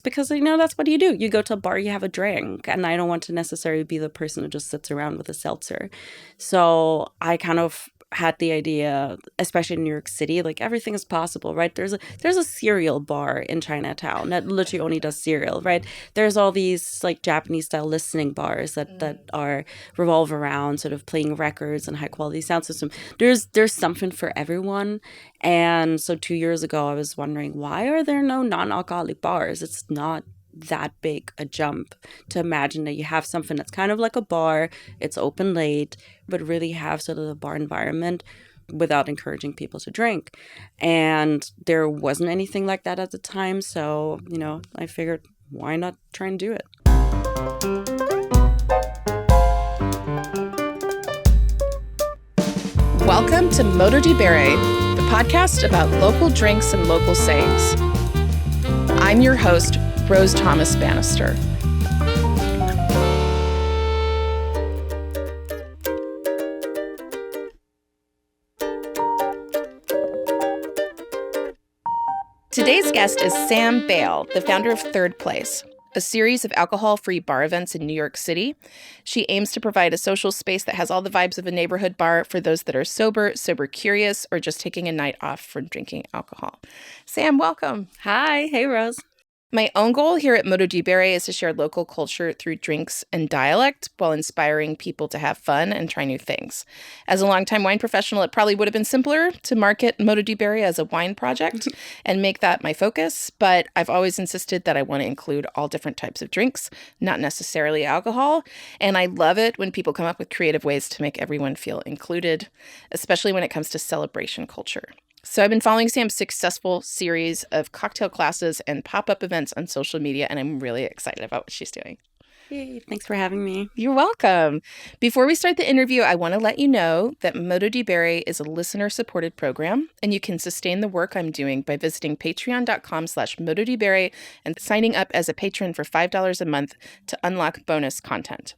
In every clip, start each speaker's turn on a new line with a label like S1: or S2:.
S1: Because, that's what you do. You go to a bar, you have a drink. And I don't want to necessarily be the person who just sits around with a seltzer. So I kind of had the idea, especially in New York City, like everything is possible, right? There's a cereal bar in Chinatown that literally only does cereal, right? There's all these like Japanese style listening bars that are revolve around sort of playing records and high quality sound system. There's something for everyone. And so 2 years ago, I was wondering, why are there no non-alcoholic bars? It's not that big a jump to imagine that you have something that's kind of like a bar, it's open late, but really have sort of the bar environment without encouraging people to drink. And there wasn't anything like that at the time. So, I figured, why not try and do it?
S2: Welcome to Modo di Bere, the podcast about local drinks and local sayings. I'm your host, Rose Thomas Bannister. Today's guest is Sam Bale, the founder of Third Place, a series of alcohol-free bar events in New York City. She aims to provide a social space that has all the vibes of a neighborhood bar for those that are sober curious, or just taking a night off from drinking alcohol. Sam, welcome.
S1: Hi. Hey, Rose.
S2: My own goal here at Modo di Bere is to share local culture through drinks and dialect while inspiring people to have fun and try new things. As a longtime wine professional, it probably would have been simpler to market Modo di Bere as a wine project and make that my focus, but I've always insisted that I want to include all different types of drinks, not necessarily alcohol, and I love it when people come up with creative ways to make everyone feel included, especially when it comes to celebration culture. So I've been following Sam's successful series of cocktail classes and pop-up events on social media, and I'm really excited about what she's doing.
S1: Yay, thanks for having me.
S2: You're welcome. Before we start the interview, I want to let you know that Modo di Bere is a listener-supported program, and you can sustain the work I'm doing by visiting patreon.com/Modo di Bere and signing up as a patron for $5 a month to unlock bonus content.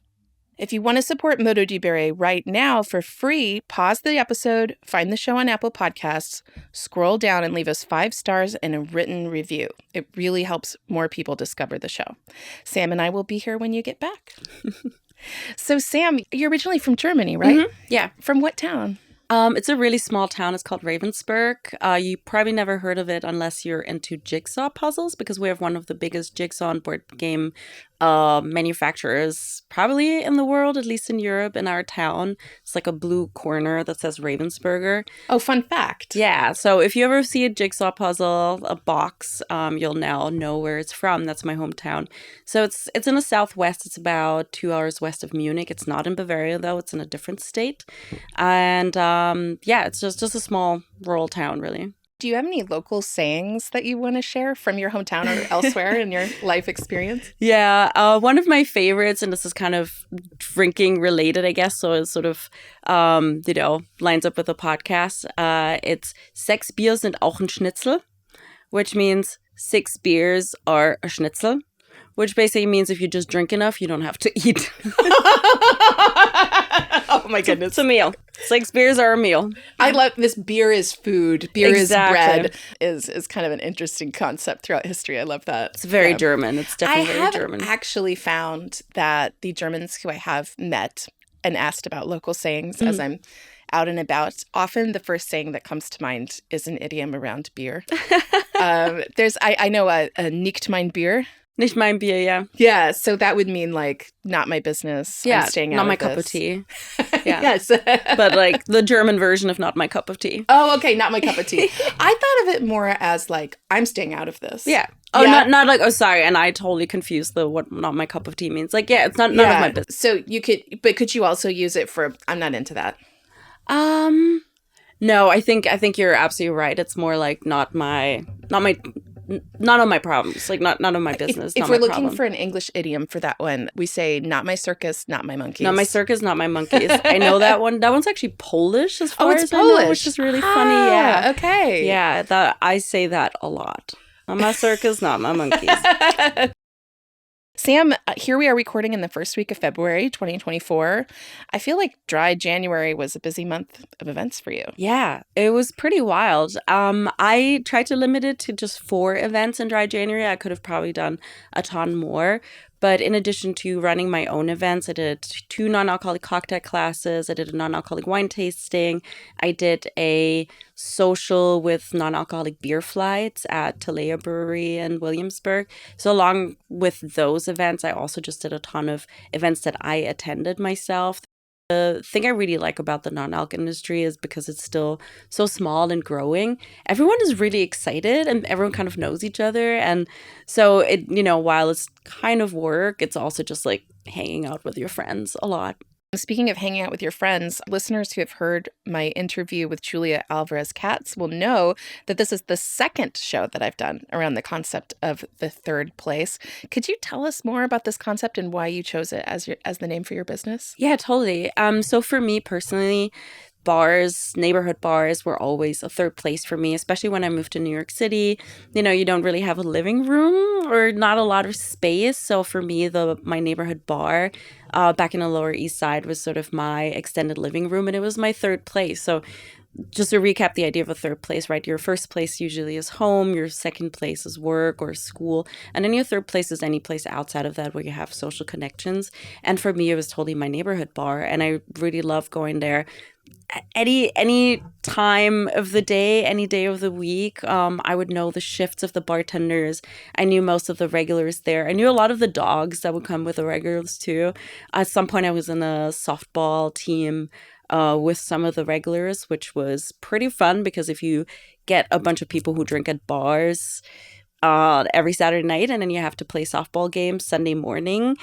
S2: If you want to support Modo di Bere right now for free, pause the episode, find the show on Apple Podcasts, scroll down and leave us 5 stars and a written review. It really helps more people discover the show. Sam and I will be here when you get back. So Sam, you're originally from Germany, right?
S1: Mm-hmm. Yeah.
S2: From what town?
S1: It's a really small town. It's called Ravensburg. You probably never heard of it unless you're into jigsaw puzzles, because we have one of the biggest jigsaw and board game manufacturers probably in the world, at least in Europe, in our town. It's like a blue corner that says Ravensburger.
S2: Oh, fun fact.
S1: Yeah. So if you ever see a jigsaw puzzle, a box, you'll now know where it's from. That's my hometown. So it's in the southwest. It's about 2 hours west of Munich. It's not in Bavaria, though. It's in a different state. And it's just a small rural town, really.
S2: Do you have any local sayings that you want to share from your hometown or elsewhere in your life experience?
S1: Yeah, one of my favorites, and this is kind of drinking related, I guess, so it sort of, lines up with the podcast. It's 6 Bier sind auch ein Schnitzel, which means 6 beers are a schnitzel, which basically means if you just drink enough, you don't have to eat.
S2: Oh my goodness.
S1: It's a meal. 6 beers are a meal.
S2: I love this. Beer is food. Beer
S1: Exactly.
S2: is bread is kind of an interesting concept throughout history. I love that.
S1: It's very German. It's definitely very German.
S2: I have actually found that the Germans who I have met and asked about local sayings as I'm out and about, often the first saying that comes to mind is an idiom around beer. I know a nicht mein Bier.
S1: Nicht mein Bier, yeah.
S2: Yeah, so that would mean like not my business.
S1: Yeah,
S2: I'm staying out
S1: not my
S2: of
S1: cup of
S2: this.
S1: tea. Yeah.
S2: Yes.
S1: But like the German version of not my cup of tea.
S2: Oh, okay, not my cup of tea. I thought of it more as like, I'm staying out of this.
S1: Yeah. Oh,
S2: Yeah.
S1: not like, oh, sorry. And I totally confused what not my cup of tea means. Like, yeah, it's none of my business.
S2: So could you also use it for, I'm not into that?
S1: No, I think you're absolutely right. It's more like none of my problems. Like none of my business.
S2: If we're looking for an English idiom for that one, we say not my circus, not my monkeys.
S1: Not my circus, not my monkeys. I know that one. That one's actually Polish as far
S2: it's
S1: as
S2: Polish.
S1: I know, which is really funny. Yeah.
S2: Okay.
S1: Yeah, I say that a lot. Not my circus, not my monkeys.
S2: Sam, here we are recording in the first week of February 2024. I feel like dry January was a busy month of events for you.
S1: Yeah, it was pretty wild. I tried to limit it to just 4 events in dry January. I could have probably done a ton more. But in addition to running my own events, I did 2 non-alcoholic cocktail classes. I did a non-alcoholic wine tasting. I did a social with non-alcoholic beer flights at Talea Brewery in Williamsburg. So along with those events, I also just did a ton of events that I attended myself. The thing I really like about the non-alc industry is because it's still so small and growing. Everyone is really excited and everyone kind of knows each other. And so while it's kind of work, it's also just like hanging out with your friends a lot.
S2: Speaking of hanging out with your friends, listeners who have heard my interview with Julia Alvarez-Katz will know that this is the second show that I've done around the concept of the third place. Could you tell us more about this concept and why you chose it as the name for your business?
S1: Yeah, totally. So for me personally, neighborhood bars were always a third place for me, especially when I moved to New York City. You don't really have a living room or not a lot of space. So for me, my neighborhood bar back in the Lower East Side was sort of my extended living room, and it was my third place. So just to recap the idea of a third place, right? Your first place usually is home, your second place is work or school, and then your third place is any place outside of that where you have social connections. And for me, it was totally my neighborhood bar, and I really love going there any time of the day, any day of the week. I would know the shifts of the bartenders. I knew most of the regulars there. I knew a lot of the dogs that would come with the regulars too. At some point, I was in a softball team with some of the regulars, which was pretty fun because if you get a bunch of people who drink at bars every Saturday night and then you have to play softball games Sunday morning,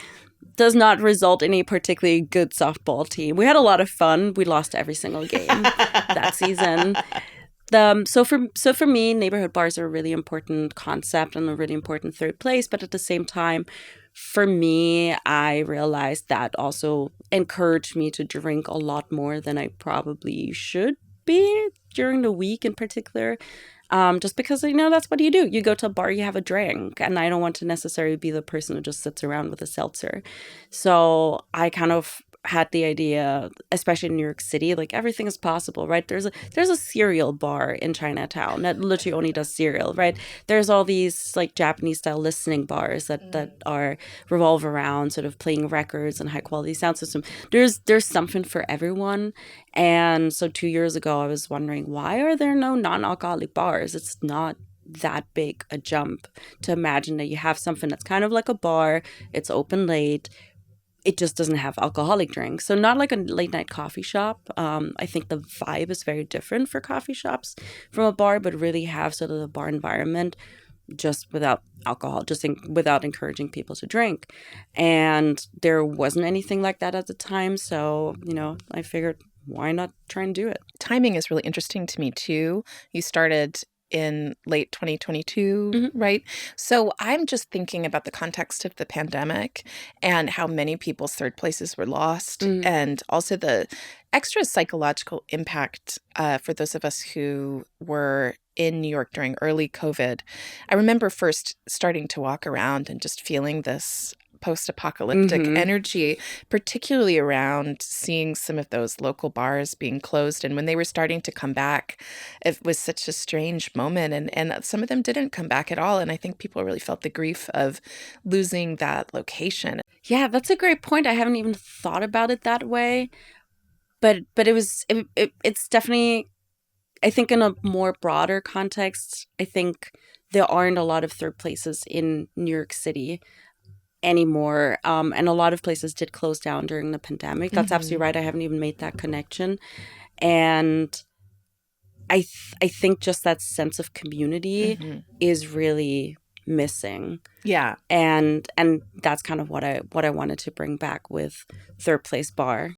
S1: does not result in a particularly good softball team. We had a lot of fun. We lost every single game that season. So for me, neighborhood bars are a really important concept and a really important third place. But at the same time, for me, I realized that also encouraged me to drink a lot more than I probably should be during the week in particular. Just because, that's what you do. You go to a bar, you have a drink, and I don't want to necessarily be the person who just sits around with a seltzer. So I kind of had the idea, especially in New York City, like everything is possible, right? There's a cereal bar in Chinatown that literally only does cereal, right? There's all these like Japanese style listening bars that are revolve around sort of playing records and high quality sound system. There's something for everyone. And so 2 years ago, I was wondering, why are there no non-alcoholic bars? It's not that big a jump to imagine that you have something that's kind of like a bar, it's open late, it just doesn't have alcoholic drinks. So not like a late night coffee shop. I think the vibe is very different for coffee shops from a bar, but really have sort of the bar environment just without alcohol, without encouraging people to drink. And there wasn't anything like that at the time. So, I figured, why not try and do it?
S2: Timing is really interesting to me too. You started in late 2022, right? So I'm just thinking about the context of the pandemic and how many people's third places were lost, and also the extra psychological impact for those of us who were in New York during early COVID. I remember first starting to walk around and just feeling this post-apocalyptic energy, particularly around seeing some of those local bars being closed. And when they were starting to come back, it was such a strange moment. And some of them didn't come back at all. And I think people really felt the grief of losing that location.
S1: Yeah, that's a great point. I haven't even thought about it that way. But it's definitely, I think in a more broader context, I think there aren't a lot of third places in New York City anymore. And a lot of places did close down during the pandemic. That's absolutely right. I haven't even made that connection. And I think just that sense of community is really missing.
S2: Yeah.
S1: And that's kind of what I wanted to bring back with Third Place Bar.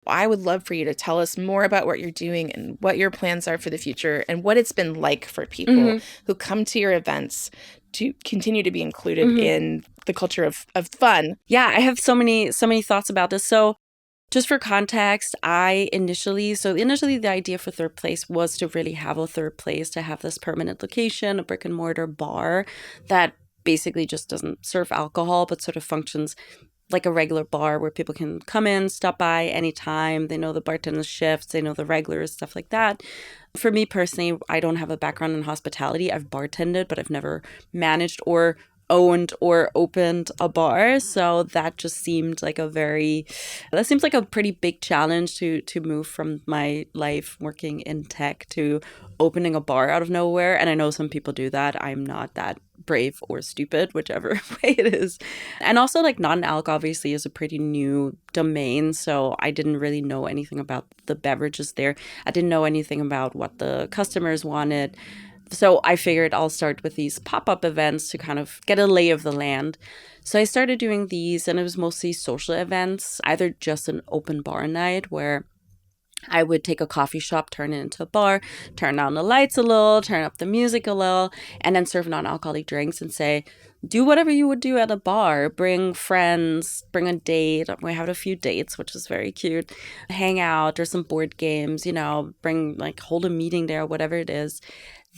S2: I would love for you to tell us more about what you're doing and what your plans are for the future and what it's been like for people who come to your events to continue to be included in the culture of fun.
S1: Yeah, I have so many thoughts about this. So just for context, initially the idea for Third Place was to really have a third place, to have this permanent location, a brick and mortar bar that basically just doesn't serve alcohol, but sort of functions like a regular bar where people can come in, stop by anytime. They know the bartender's shifts, they know the regulars, stuff like that. For me personally, I don't have a background in hospitality. I've bartended, but I've never managed or owned or opened a bar. So that just seemed like that seems like a pretty big challenge to move from my life working in tech to opening a bar out of nowhere. And I know some people do that. I'm not that brave or stupid, whichever way it is. And also, like, non-alc obviously is a pretty new domain, so I didn't really know anything about the beverages there. I didn't know anything about what the customers wanted. So I figured I'll start with these pop-up events to kind of get a lay of the land. So I started doing these, and it was mostly social events, either just an open bar night where I would take a coffee shop, turn it into a bar, turn down the lights a little, turn up the music a little, and then serve non-alcoholic drinks and say, do whatever you would do at a bar. Bring friends, bring a date. We had a few dates, which was very cute. Hang out, or some board games, bring, like, hold a meeting there, whatever it is.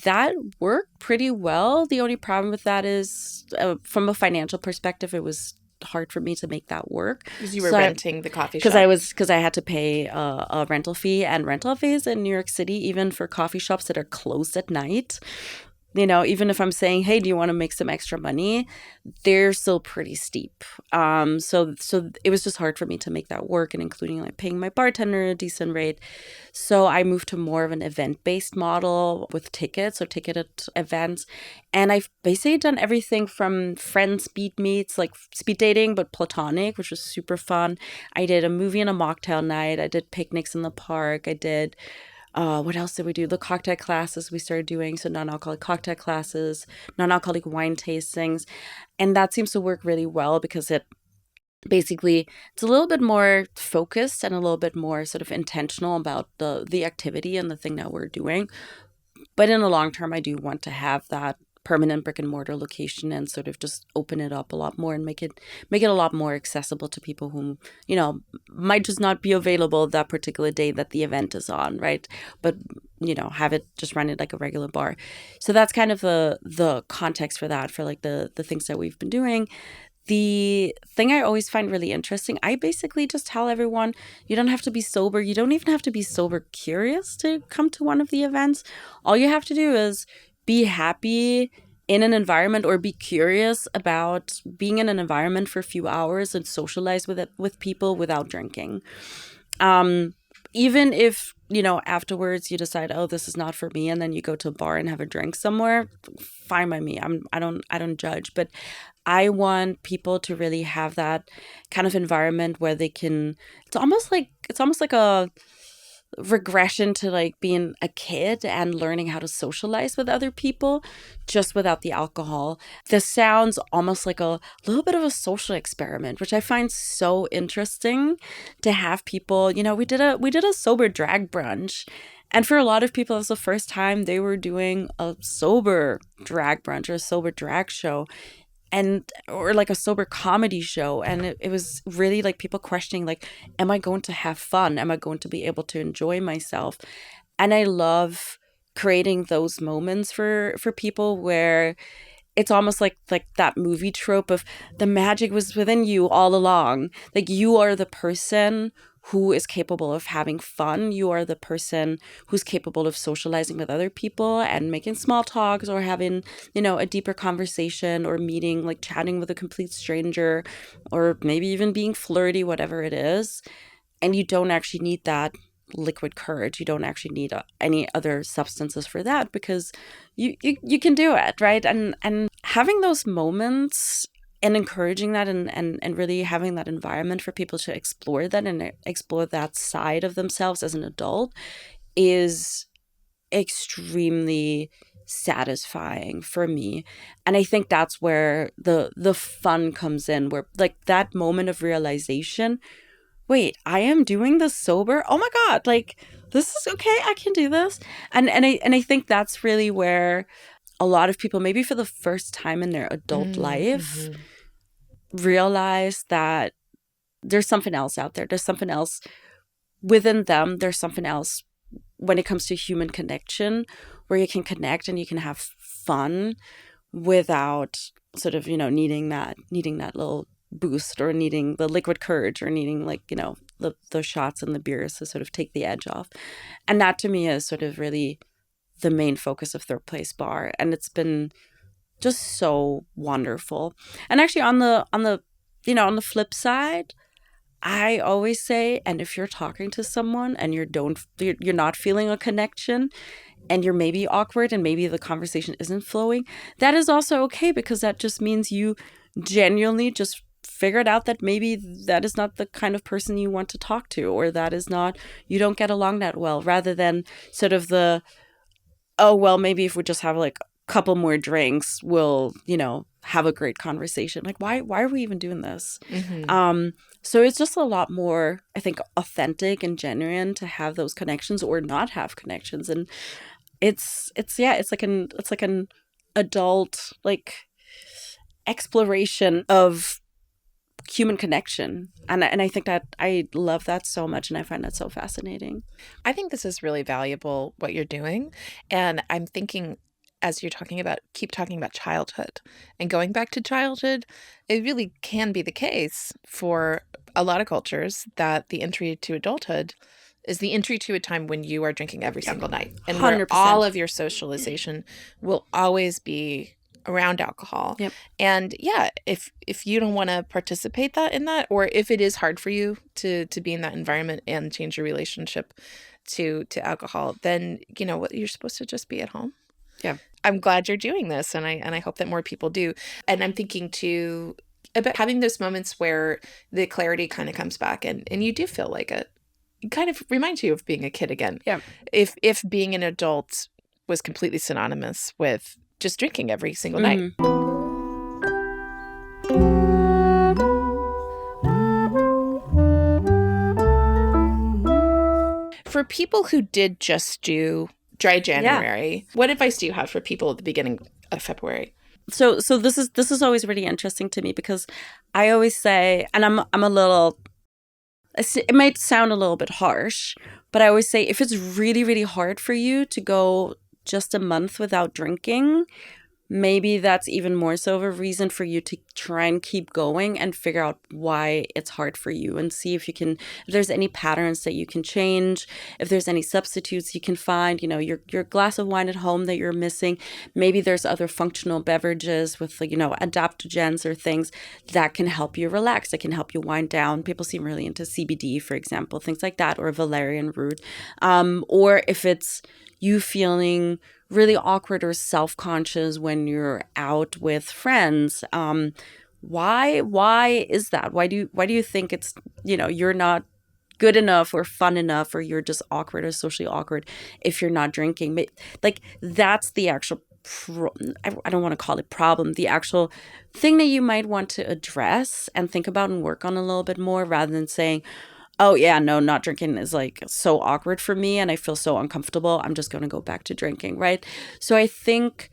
S1: That worked pretty well. The only problem with that is from a financial perspective, it was hard for me to make that work.
S2: Because you were renting the coffee shop.
S1: Because I had to pay a rental fee, and rental fees in New York City, even for coffee shops that are closed at night, even if I'm saying, hey, do you want to make some extra money, they're still pretty steep. So it was just hard for me to make that work, and including like paying my bartender a decent rate. So I moved to more of an event-based model with tickets, or ticketed events. And I've basically done everything from friend speed meets, like speed dating, but platonic, which was super fun. I did a movie and a mocktail night. I did picnics in the park. I did what else did we do? The cocktail classes we started doing. So non-alcoholic cocktail classes, non-alcoholic wine tastings. And that seems to work really well because it's a little bit more focused and a little bit more sort of intentional about the activity and the thing that we're doing. But in the long term, I do want to have that permanent brick and mortar location and sort of just open it up a lot more and make it a lot more accessible to people who, might just not be available that particular day that the event is on, right? But, have it just run it like a regular bar. So that's kind of the context for that, for like the things that we've been doing. The thing I always find really interesting, I basically just tell everyone, you don't have to be sober. You don't even have to be sober curious to come to one of the events. All you have to do is be happy in an environment, or be curious about being in an environment for a few hours and socialize with people without drinking. Even if, afterwards you decide, oh, this is not for me, and then you go to a bar and have a drink somewhere, fine by me. I don't judge, but I want people to really have that kind of environment where they can, it's almost like a regression to like being a kid and learning how to socialize with other people just without the alcohol. This sounds almost like a little bit of a social experiment, which I find so interesting to have people, we did a sober drag brunch. And for a lot of people, it's the first time they were doing a sober drag brunch or a sober drag show, or like a sober comedy show. And it was really like people questioning, like, am I going to have fun? Am I going to be able to enjoy myself? And I love creating those moments for people where it's almost like that movie trope of the magic was within you all along. Like, you are the person who is capable of having fun. You are the person who's capable of socializing with other people and making small talks, or having, a deeper conversation, or meeting, like chatting with a complete stranger, or maybe even being flirty, whatever it is. And you don't actually need that liquid courage. You don't actually need any other substances for that, because you can do it, right? And having those moments and encouraging that, and really having that environment for people to explore that and explore that side of themselves as an adult is extremely satisfying for me. And I think that's where the fun comes in, where like that moment of realization, wait, I am doing this sober? Oh my God, like, this is okay, I can do this. And I think that's really where a lot of people, maybe for the first time in their adult life, realize that there's something else out there. There's something else within them. There's something else when it comes to human connection, where you can connect and you can have fun without sort of, needing that little boost, or needing the liquid courage, or needing, like, the shots and the beers to sort of take the edge off. And that to me is sort of really the main focus of Third Place Bar. And it's been just so wonderful. And actually on the on the flip side, I always say, and if you're talking to someone and you're not feeling a connection, and you're maybe awkward and maybe the conversation isn't flowing, that is also okay, because that just means you genuinely just figured out that maybe that is not the kind of person you want to talk to, or that is not, you don't get along that well, rather than sort of the, oh, well, maybe if we just have like a couple more drinks, we'll, have a great conversation. Like, why are we even doing this? So it's just a lot more, I think, authentic and genuine to have those connections or not have connections. And it's like an adult, like, exploration of human connection. And I think that I love that so much, and I find that so fascinating.
S2: I think this is really valuable, what you're doing. And I'm thinking, as you're keep talking about childhood and going back to childhood, it really can be the case for a lot of cultures that the entry to adulthood is the entry to a time when you are drinking every single night, and where
S1: 100%.
S2: all of your socialization will always be around alcohol.
S1: Yep.
S2: And yeah, if you don't want to participate in that, or if it is hard for you to be in that environment and change your relationship to alcohol, then what, you're supposed to just be at home.
S1: Yeah.
S2: I'm glad you're doing this, and I hope that more people do. And I'm thinking too about having those moments where the clarity kind of comes back, and you do feel like it kind of reminds you of being a kid again.
S1: Yeah.
S2: If being an adult was completely synonymous with just drinking every single night. For people who did just do dry January, what advice do you have for people at the beginning of February?
S1: So this is always really interesting to me, because I always say, and I'm a little, it might sound a little bit harsh, but I always say, if it's really, really hard for you to go just a month without drinking, maybe that's even more so of a reason for you to try and keep going and figure out why it's hard for you, and see if there's any patterns that you can change, if there's any substitutes you can find, your glass of wine at home that you're missing. Maybe there's other functional beverages with, adaptogens or things that can help you relax, that can help you wind down. People seem really into CBD, for example, things like that, or valerian root. Or if it's you feeling really awkward or self-conscious when you're out with friends, why is that? Why do you think it's, you're not good enough or fun enough, or you're just awkward or socially awkward if you're not drinking? Like, that's the actual I don't want to call it problem, the actual thing that you might want to address and think about and work on a little bit more, rather than saying, oh yeah, no, not drinking is like so awkward for me and I feel so uncomfortable, I'm just going to go back to drinking, right? So I think,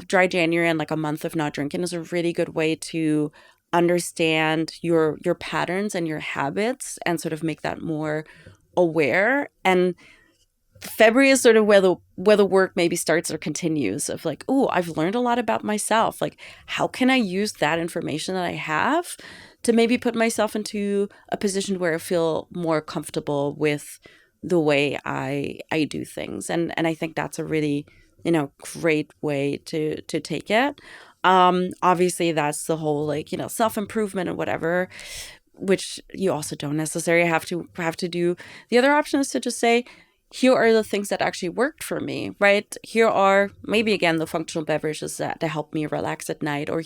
S1: dry January and like a month of not drinking is a really good way to understand your patterns and your habits, and sort of make that more aware. And February is sort of where the work maybe starts or continues, of like, oh, I've learned a lot about myself. Like, how can I use that information that I have to maybe put myself into a position where I feel more comfortable with the way I do things. And I think that's a really, great way to take it. Obviously that's the whole, like, self-improvement and whatever, which you also don't necessarily have to do. The other option is to just say, here are the things that actually worked for me, right? Here are maybe, again, the functional beverages that help me relax at night, or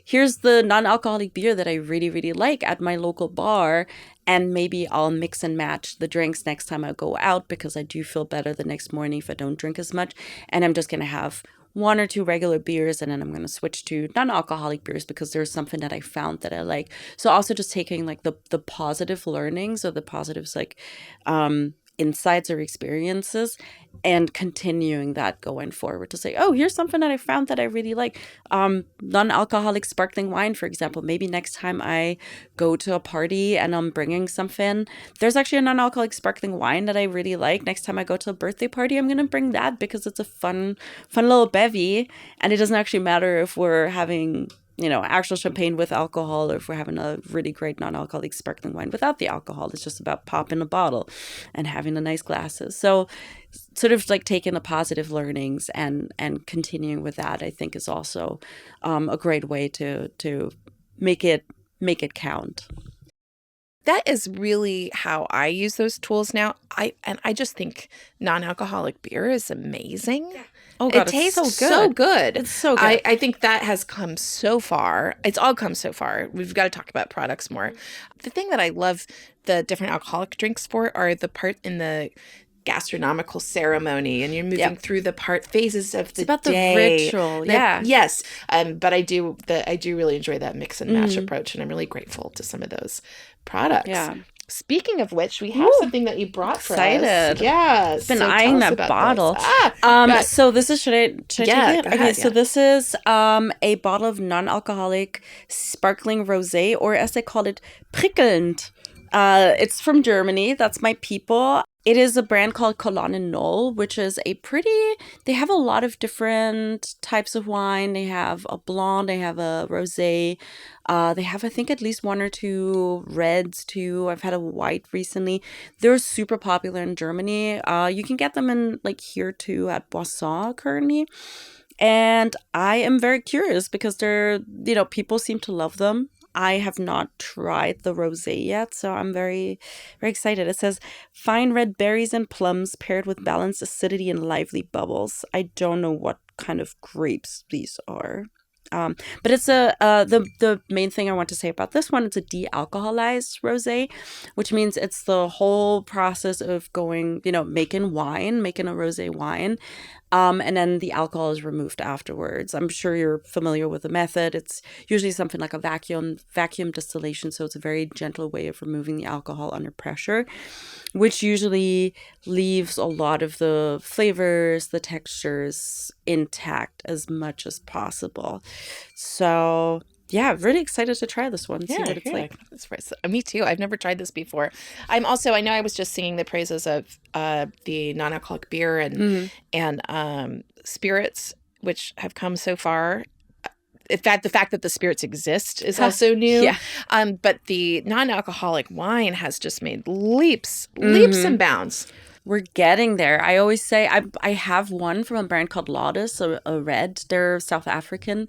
S1: here's the non-alcoholic beer that I really, really like at my local bar, and maybe I'll mix and match the drinks next time I go out, because I do feel better the next morning if I don't drink as much, and I'm just going to have one or two regular beers, and then I'm going to switch to non-alcoholic beers because there's something that I found that I like. So also just taking like the positive learnings, or the positives, like, insights or experiences and continuing that going forward to say, oh, here's something that I found that I really like. Non-alcoholic sparkling wine, for example. Maybe next time I go to a party and I'm bringing something, there's actually a non-alcoholic sparkling wine that I really like. Next time I go to a birthday party, I'm going to bring that because it's a fun little bevy. And it doesn't actually matter if we're having, actual champagne with alcohol or if we're having a really great non-alcoholic sparkling wine without the alcohol. It's just about popping a bottle and having the nice glasses. So sort of like taking the positive learnings and continuing with that, I think is also a great way to make it count.
S2: That is really how I use those tools now. I just think non-alcoholic beer is amazing. Yeah.
S1: Oh God,
S2: it tastes so good.
S1: It's so good.
S2: I think that has come so far. It's all come so far. We've got to talk about products more. The thing that I love the different alcoholic drinks for are the part in the gastronomical ceremony, and you're moving through the phases of the
S1: it's about
S2: day.
S1: The ritual,
S2: Yes. But I do really enjoy that mix and match approach, and I'm really grateful to some of those products.
S1: Yeah.
S2: Speaking of which, we have something that you brought for us.
S1: Yeah. I've been eyeing that bottle. So this is, should I take it? Okay, so this is a bottle of non-alcoholic sparkling rosé, or as they call it, prickelnd. It's from Germany. That's my people. It is a brand called Kolonne Null, which is they have a lot of different types of wine. They have a blonde, they have a rosé. They have, I think, at least one or two reds too. I've had a white recently. They're super popular in Germany. You can get them in here too at Boisson currently. And I am very curious because they're, people seem to love them. I have not tried the rosé yet, so I'm very, very excited. It says, fine red berries and plums paired with balanced acidity and lively bubbles. I don't know what kind of grapes these are. But it's the main thing I want to say about this one, it's a de-alcoholized rosé, which means it's the whole process of making a rosé wine. And then the alcohol is removed afterwards. I'm sure you're familiar with the method. It's usually something like a vacuum distillation. So it's a very gentle way of removing the alcohol under pressure, which usually leaves a lot of the flavors, the textures intact as much as possible. So yeah, really excited to try this one. See what it's like.
S2: Me too. I've never tried this before. I know I was just singing the praises of the non-alcoholic beer and spirits, which have come so far. In fact, the fact that the spirits exist is also new. Yeah. But the non-alcoholic wine has just made leaps and bounds.
S1: We're getting there. I always say I have one from a brand called Lotus, a red. They're South African.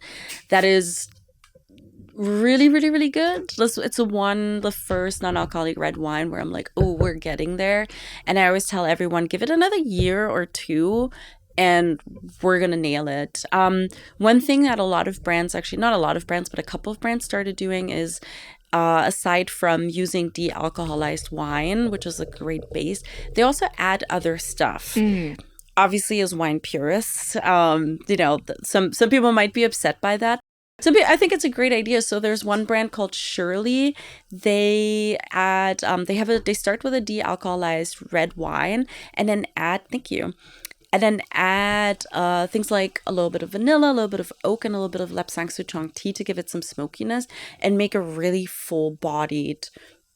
S1: That is really, really, really good. It's the first non-alcoholic red wine where I'm like, oh, we're getting there. And I always tell everyone, give it another year or two and we're going to nail it. One thing that a lot of brands, actually not a lot of brands, but a couple of brands started doing is, aside from using de-alcoholized wine, which is a great base, they also add other stuff. Obviously, as wine purists, some people might be upset by that. I think it's a great idea. So there's one brand called Shirley. They add, they start with a de-alcoholized red wine and then add things like a little bit of vanilla, a little bit of oak, and a little bit of Lapsang Souchong tea to give it some smokiness and make a really full-bodied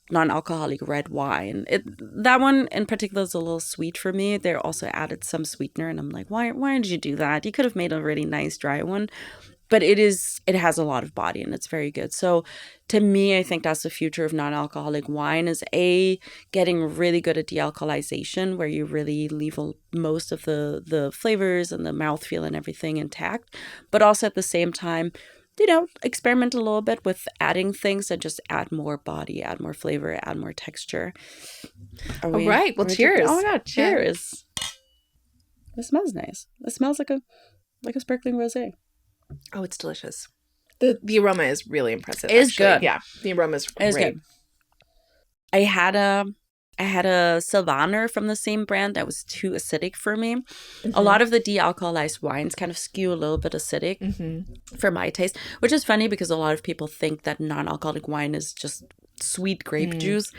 S1: non-alcoholic red wine. That one in particular is a little sweet for me. They also added some sweetener and I'm like, why did you do that? You could have made a really nice dry one. But it has a lot of body and it's very good. So to me, I think that's the future of non-alcoholic wine is getting really good at de-alcoholization where you really leave most of the flavors and the mouthfeel and everything intact. But also at the same time, experiment a little bit with adding things that just add more body, add more flavor, add more texture.
S2: All right. Well, cheers.
S1: Oh my God, cheers. Yeah. It smells nice. It smells like a sparkling rosé.
S2: Oh, it's delicious. The aroma is really impressive.
S1: It is good.
S2: Yeah, the aroma is great.
S1: Good. I had a Sylvaner from the same brand that was too acidic for me. Mm-hmm. A lot of the de-alcoholized wines kind of skew a little bit acidic for my taste, which is funny because a lot of people think that non-alcoholic wine is just sweet grape juice.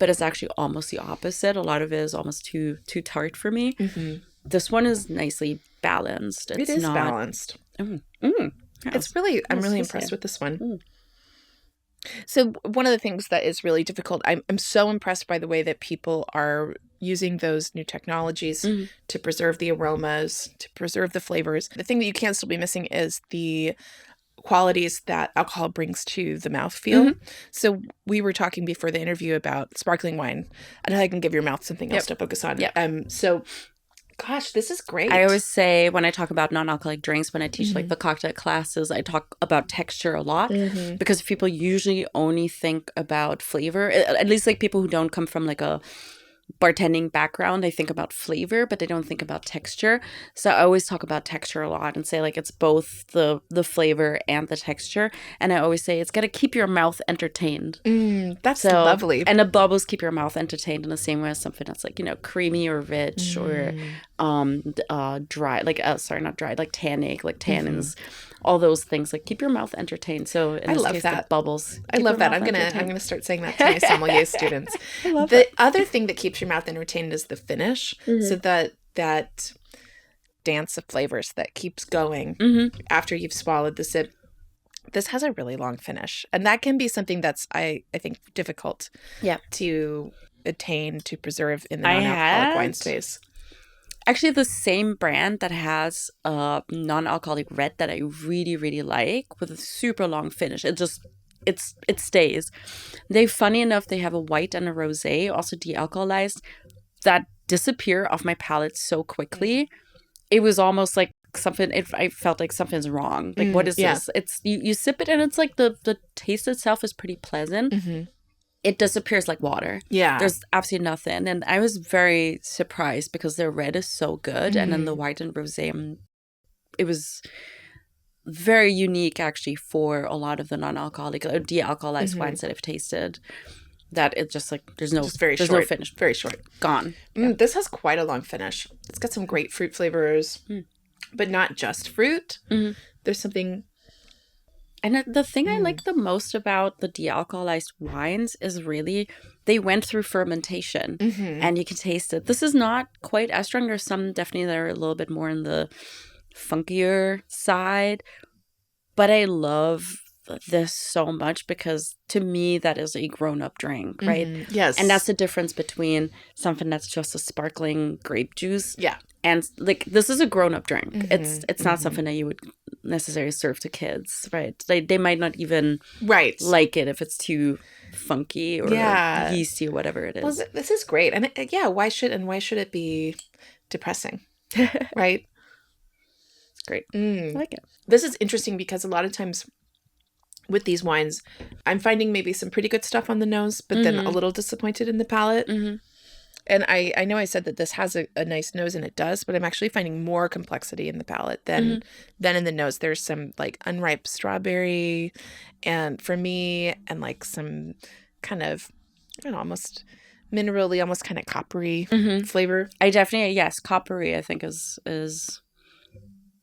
S1: but it's actually almost the opposite. A lot of it is almost too tart for me.
S2: Mm-hmm.
S1: This one is nicely balanced.
S2: It is balanced.
S1: Yes.
S2: I'm really impressed with this one. So one of the things that is really difficult, I'm so impressed by the way that people are using those new technologies to preserve the aromas, to preserve the flavors. The thing that you can still be missing is the qualities that alcohol brings to the mouthfeel. So we were talking before the interview about sparkling wine, and I can give your mouth something else to focus on. So gosh, this is great.
S1: I always say when I talk about non-alcoholic drinks, when I teach like the cocktail classes, I talk about texture a lot because people usually only think about flavor. At least like people who don't come from like a bartending background, they think about flavor, but they don't think about texture. So I always talk about texture a lot and say like it's both the flavor and the texture. And I always say it's got to keep your mouth entertained.
S2: That's lovely.
S1: And the bubbles keep your mouth entertained in the same way as something that's like, you know, creamy or rich or dry, like not dry, like tannic, like tannins. All those things, like keep your mouth entertained. So in this case, the bubbles.
S2: I love that. I'm gonna start saying that to my sommelier students. The other thing that keeps your mouth entertained is the finish. So that dance of flavors that keeps going after you've swallowed the sip. This has a really long finish, and that can be something that's I think difficult to attain, to preserve in the non-alcoholic wine space.
S1: Actually, the same brand that has a non-alcoholic red that I really, really like with a super long finish. It stays. Funny enough, they have a white and a rosé, also de-alcoholized, that disappear off my palate so quickly. It was almost like something, I felt like something's wrong. Like, what is this? It's you sip it and it's like the taste itself is pretty pleasant. It disappears like water. Yeah. There's absolutely nothing. And I was very surprised because their red is so good. And then the white and rosé, it was very unique actually for a lot of the non-alcoholic or de-alcoholized wines that I've tasted. That it just like, there's no finish.
S2: Very short.
S1: Gone.
S2: This has quite a long finish. It's got some great fruit flavors, but not just fruit. There's something...
S1: And the thing I like the most about the de-alcoholized wines is really they went through fermentation and you can taste it. This is not quite as strong. There's some definitely that are a little bit more in the funkier side. But I love this so much because to me that is a grown-up drink, right?
S2: Yes.
S1: And that's the difference between something that's just a sparkling grape juice.
S2: Yeah.
S1: And like this is a grown-up drink. It's not something that you would necessarily serve to kids, right? They might not even like it if it's too funky or yeasty or whatever it is.
S2: Well, this is great. And why should it be depressing? Right?
S1: It's great. I like it.
S2: This is interesting because a lot of times with these wines, I'm finding maybe some pretty good stuff on the nose, but then a little disappointed in the palate. And I know I said that this has a nice nose, and it does, but I'm actually finding more complexity in the palate than in the nose. There's some like unripe strawberry, and for me, and like some kind of, I don't know, almost minerally, almost kind of coppery flavor.
S1: I definitely, coppery I think is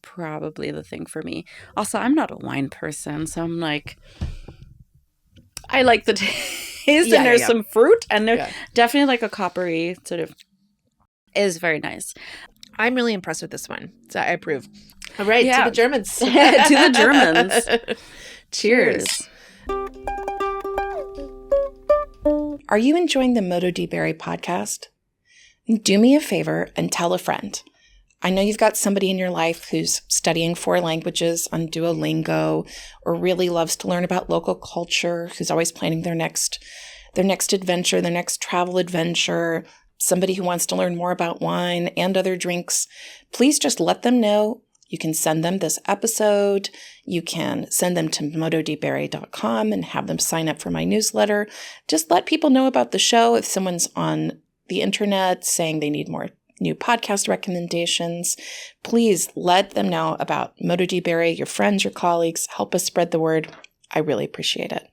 S1: probably the thing for me. Also, I'm not a wine person, so I'm like, I like the taste. And there's some fruit and there's definitely like a coppery sort of is very nice.
S2: I'm really impressed with this one. So I approve. All right, to the Germans.
S1: To the Germans.
S2: Cheers. Are you enjoying the Modo di Bere podcast? Do me a favor and tell a friend. I know you've got somebody in your life who's studying 4 languages on Duolingo or really loves to learn about local culture, who's always planning their next adventure, their next travel adventure, somebody who wants to learn more about wine and other drinks. Please just let them know. You can send them this episode. You can send them to mododibere.com and have them sign up for my newsletter. Just let people know about the show. If someone's on the internet saying they need more new podcast recommendations, please let them know about Modo di Bere, your friends, your colleagues. Help us spread the word. I really appreciate it.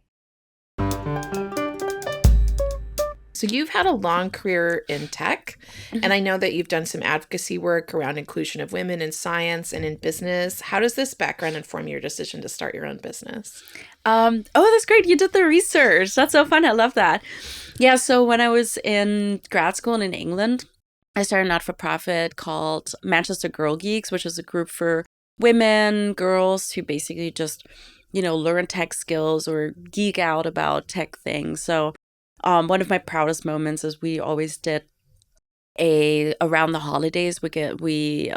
S2: So you've had a long career in tech, and I know that you've done some advocacy work around inclusion of women in science and in business. How does this background inform your decision to start your own business?
S1: Oh, that's great. You did the research. That's so fun. I love that. Yeah, so when I was in grad school and in England, I started a not-for-profit called Manchester Girl Geeks, which is a group for women, girls who basically just, learn tech skills or geek out about tech things. So one of my proudest moments is we always did around the holidays we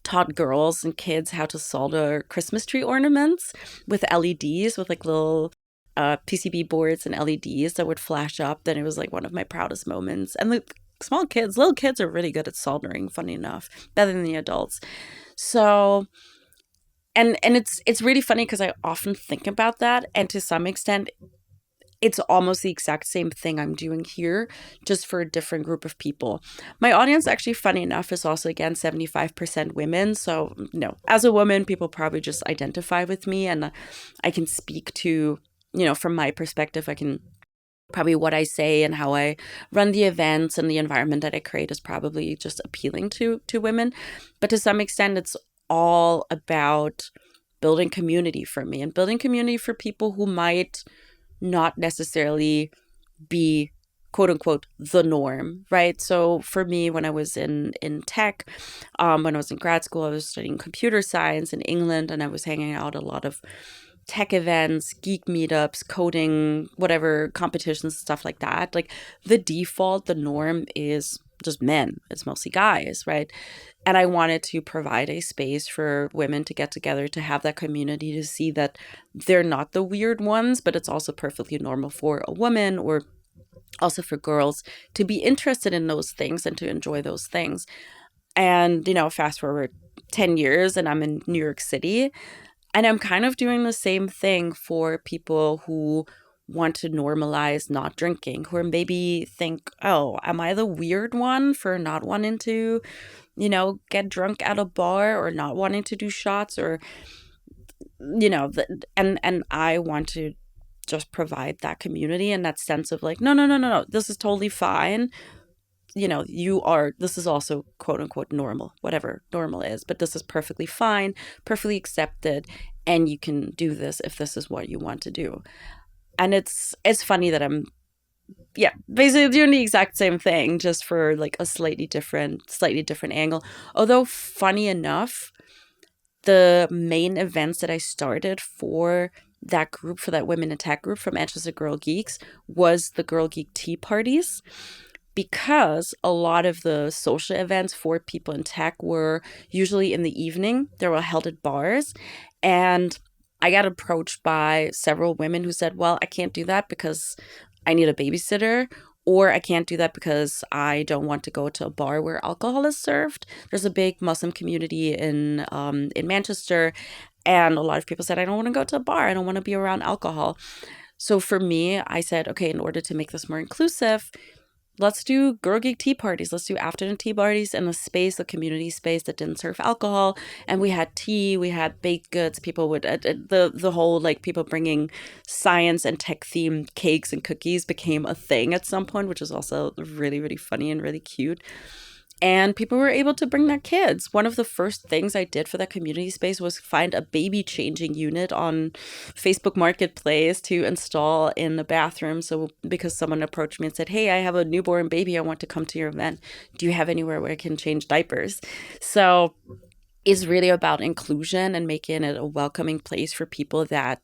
S1: taught girls and kids how to solder Christmas tree ornaments with LEDs, with like little PCB boards and LEDs that would flash up. Then it was like one of my proudest moments. And the little kids are really good at soldering, funny enough, better than the adults. So and it's really funny because I often think about that, and to some extent it's almost the exact same thing I'm doing here, just for a different group of people. My audience, actually, funny enough, is also, again, 75% women. So, as a woman, people probably just identify with me, and I can speak to, from my perspective, I can probably what I say and how I run the events and the environment that I create is probably just appealing to women. But to some extent, it's all about building community for me, and building community for people who might not necessarily be quote unquote the norm, right? So for me, when I was in tech, when I was in grad school, I was studying computer science in England, and I was hanging out at a lot of tech events, geek meetups, coding, whatever competitions, stuff like that. Like the default, the norm is just men. It's mostly guys, right? And I wanted to provide a space for women to get together, to have that community, to see that they're not the weird ones, but it's also perfectly normal for a woman, or also for girls, to be interested in those things and to enjoy those things. And, fast forward 10 years and I'm in New York City, and I'm kind of doing the same thing for people who want to normalize not drinking, who maybe think, oh, am I the weird one for not wanting to, get drunk at a bar, or not wanting to do shots, or, and I want to just provide that community and that sense of like, no, this is totally fine. This is also quote unquote normal, whatever normal is, but this is perfectly fine, perfectly accepted, and you can do this if this is what you want to do. And it's funny that I'm basically doing the exact same thing, just for like a slightly different angle. Although funny enough, the main events that I started for that group, for that women in tech group from Manchester Girl Geeks, was the Girl Geek tea parties, because a lot of the social events for people in tech were usually in the evening. They were held at bars. And I got approached by several women who said, well, I can't do that because I need a babysitter, or I can't do that because I don't want to go to a bar where alcohol is served. There's a big Muslim community in Manchester, and a lot of people said, I don't want to go to a bar. I don't want to be around alcohol. So for me, I said, okay, in order to make this more inclusive, let's do Girl Geek tea parties. Let's do afternoon tea parties in a community space that didn't serve alcohol. And we had tea, we had baked goods. People would, the whole, like, people bringing science and tech themed cakes and cookies became a thing at some point, which is also really, really funny and really cute. And people were able to bring their kids. One of the first things I did for that community space was find a baby changing unit on Facebook Marketplace to install in the bathroom. So because someone approached me and said, hey, I have a newborn baby, I want to come to your event. Do you have anywhere where I can change diapers? So it's really about inclusion and making it a welcoming place for people that,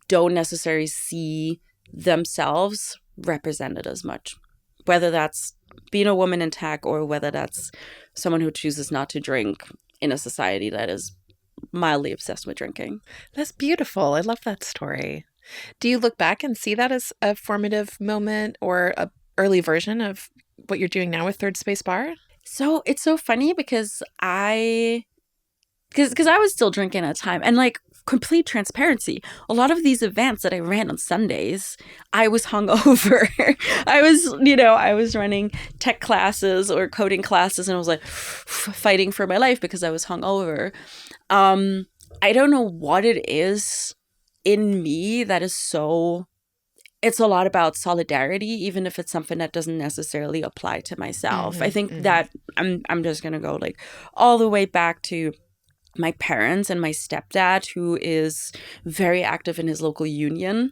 S1: don't necessarily see themselves represented as much. Whether that's being a woman in tech, or whether that's someone who chooses not to drink in a society that is mildly obsessed with drinking.
S2: That's beautiful. I love that story. Do you look back and see that as a formative moment or a early version of what you're doing now with Third Space Bar?
S1: So it's so funny because I was still drinking at the time, and like, complete transparency, a lot of these events that I ran on Sundays, I was hungover. I was running tech classes or coding classes, and I was like fighting for my life because I was hungover. I don't know what it is in me that is so it's a lot about solidarity, even if it's something that doesn't necessarily apply to myself. I think that I'm just gonna go like all the way back to my parents and my stepdad, who is very active in his local union.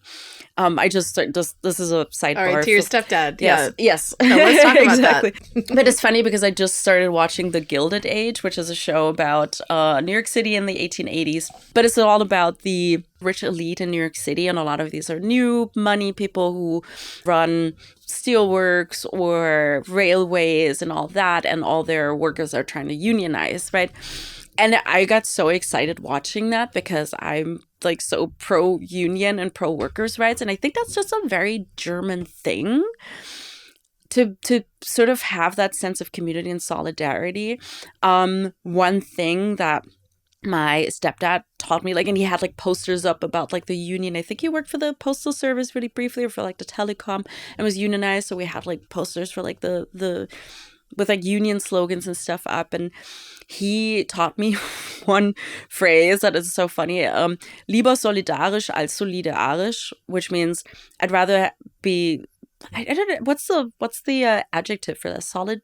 S1: I just this is a sidebar.
S2: All right, to your stepdad.
S1: Yes, yes.
S2: No, let's talk about
S1: exactly.
S2: that.
S1: But it's funny because I just started watching The Gilded Age, which is a show about New York City in the 1880s. But it's all about the rich elite in New York City, and a lot of these are new money people who run steelworks or railways and all that, and all their workers are trying to unionize, right? And I got so excited watching that because I'm like so pro-union and pro-workers' rights. And I think that's just a very German thing to sort of have that sense of community and solidarity. One thing that my stepdad taught me, like, and he had like posters up about like the union. I think he worked for the postal service really briefly, or for like the telecom, and was unionized. So we had like posters for like the with like union slogans and stuff up. And he taught me one phrase that is so funny. Lieber solidarisch als solidarisch, which means I'd rather be, I don't know, what's the adjective for that?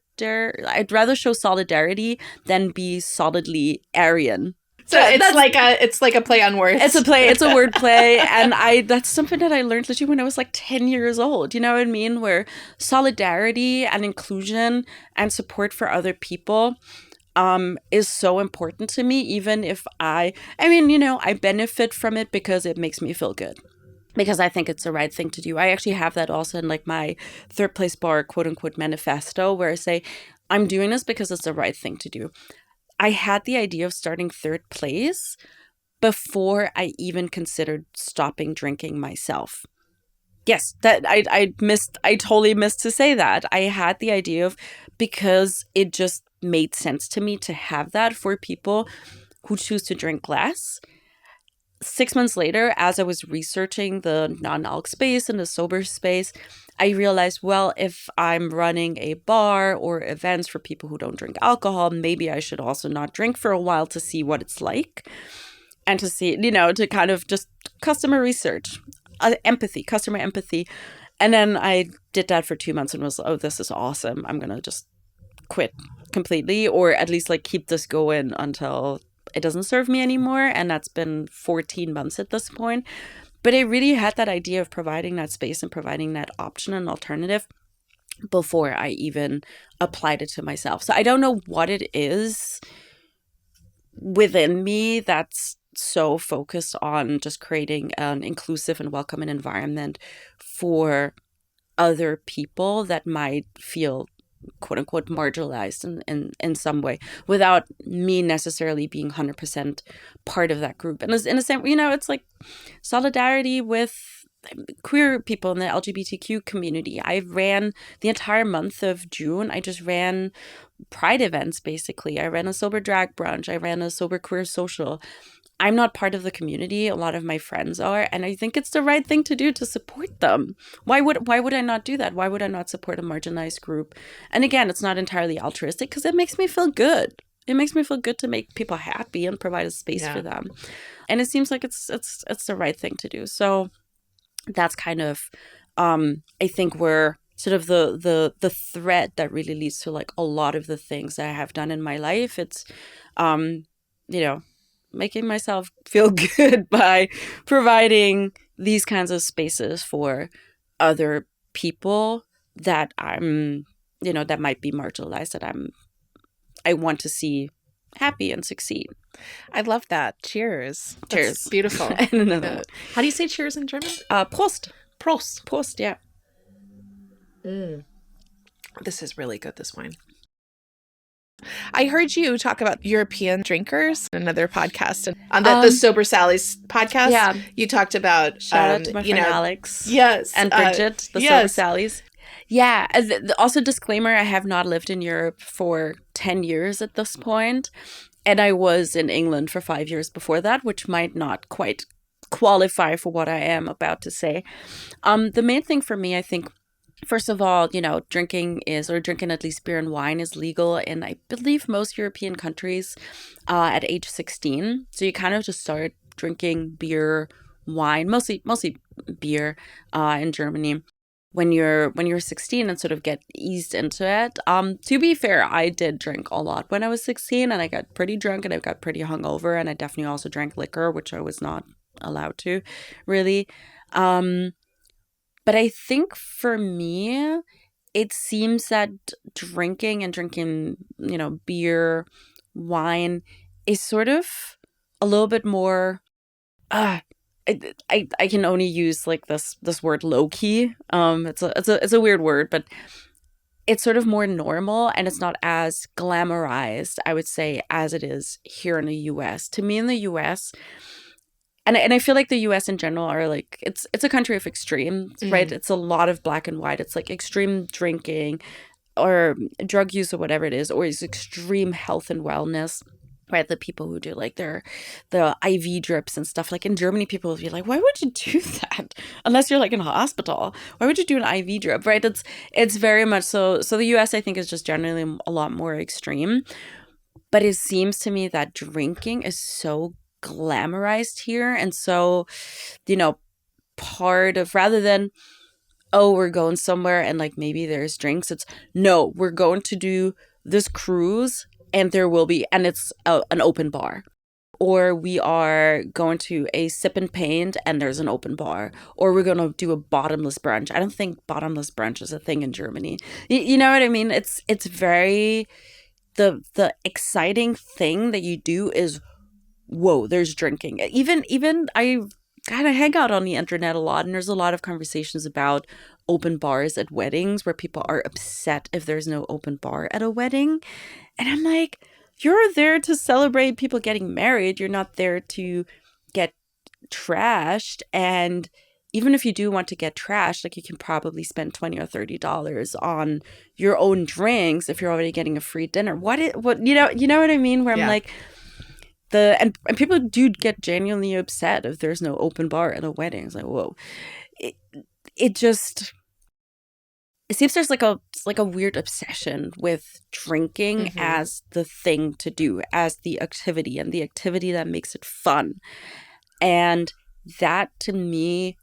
S1: I'd rather show solidarity than be solidly Aryan.
S2: So it's like a play on words.
S1: It's a word play. And that's something that I learned literally when I was like 10 years old. You know what I mean? Where solidarity and inclusion and support for other people is so important to me, even if I benefit from it because it makes me feel good. Because I think it's the right thing to do. I actually have that also in like my third place bar, quote unquote, manifesto, where I say, I'm doing this because it's the right thing to do. I had the idea of starting Third Place before I even considered stopping drinking myself. Yes, that I totally missed to say that. I had the idea of, because it just made sense to me to have that for people who choose to drink less. 6 months later, as I was researching the non-alc space and the sober space, I realized, well, if I'm running a bar or events for people who don't drink alcohol, maybe I should also not drink for a while to see what it's like. And to see, to kind of just customer research, customer empathy. And then I did that for 2 months and was, oh, this is awesome. I'm going to just quit completely, or at least like keep this going until it doesn't serve me anymore. And that's been 14 months at this point. But I really had that idea of providing that space and providing that option and alternative before I even applied it to myself. So I don't know what it is within me that's so focused on just creating an inclusive and welcoming environment for other people that might feel, quote unquote, marginalized in some way, without me necessarily being 100% part of that group. And in a sense, it's like solidarity with queer people in the LGBTQ community. I ran the entire month of June. I just ran pride events, basically. I ran a sober drag brunch. I ran a sober queer social. I'm not part of the community. A lot of my friends are, and I think it's the right thing to do to support them. Why would I not do that? Why would I not support a marginalized group? And again, it's not entirely altruistic because it makes me feel good. It makes me feel good to make people happy and provide a space for them. And it seems like it's the right thing to do. So that's kind of I think we're sort of the thread that really leads to like a lot of the things that I have done in my life. It's making myself feel good by providing these kinds of spaces for other people that I'm, that might be marginalized, that I want to see happy and succeed.
S2: I love that. Cheers.
S1: Cheers.
S2: That's beautiful.
S1: And another one.
S2: How do you say cheers in German?
S1: Prost.
S2: Prost.
S1: Prost, yeah.
S2: This is really good, this wine. I heard you talk about European drinkers in another podcast. And on the Sober Sally's podcast,
S1: yeah,
S2: you talked about...
S1: Shout out to my friend Alex.
S2: Yes.
S1: And Bridget, the Sober Sally's. Yeah. Also, disclaimer, I have not lived in Europe for 10 years at this point. And I was in England for 5 years before that, which might not quite qualify for what I am about to say. The main thing for me, I think, first of all, drinking at least beer and wine is legal in, I believe, most European countries at age 16. So you kind of just start drinking beer, wine, mostly beer in Germany when you're 16 and sort of get eased into it. To be fair, I did drink a lot when I was 16, and I got pretty drunk and I got pretty hungover, and I definitely also drank liquor, which I was not allowed to, really. But I think for me, it seems that drinking, beer, wine is sort of a little bit more. I can only use like this word low key. It's a weird word, but it's sort of more normal and it's not as glamorized, I would say, as it is here in the US. To me, in the US, and I feel like the US in general are like it's a country of extremes, right? It's a lot of black and white. It's like extreme drinking or drug use or whatever it is, or it's extreme health and wellness. Right, the people who do like the IV drips and stuff. Like in Germany, people will be like, "Why would you do that? Unless you're like in a hospital, why would you do an IV drip?" Right? It's very much so. So the U.S. I think is just generally a lot more extreme. But it seems to me that drinking is so glamorized here, and so part of rather than we're going somewhere and like maybe there's drinks. It's no, we're going to do this cruise and there will be, and it's an open bar. Or we are going to a sip and paint and there's an open bar. Or we're going to do a bottomless brunch. I don't think bottomless brunch is a thing in Germany. You know what I mean? It's very, the exciting thing that you do is, whoa, there's drinking. Even I kind of hang out on the internet a lot, and there's a lot of conversations about open bars at weddings where people are upset if there's no open bar at a wedding. And I'm like, you're there to celebrate people getting married. You're not there to get trashed. And even if you do want to get trashed, like you can probably spend $20 or $30 on your own drinks if you're already getting a free dinner. What you know what I mean? Where I'm like, and people do get genuinely upset if there's no open bar at a wedding. It's like, whoa. It seems there's like a weird obsession with drinking as the thing to do, as the activity, and the activity that makes it fun. And that to me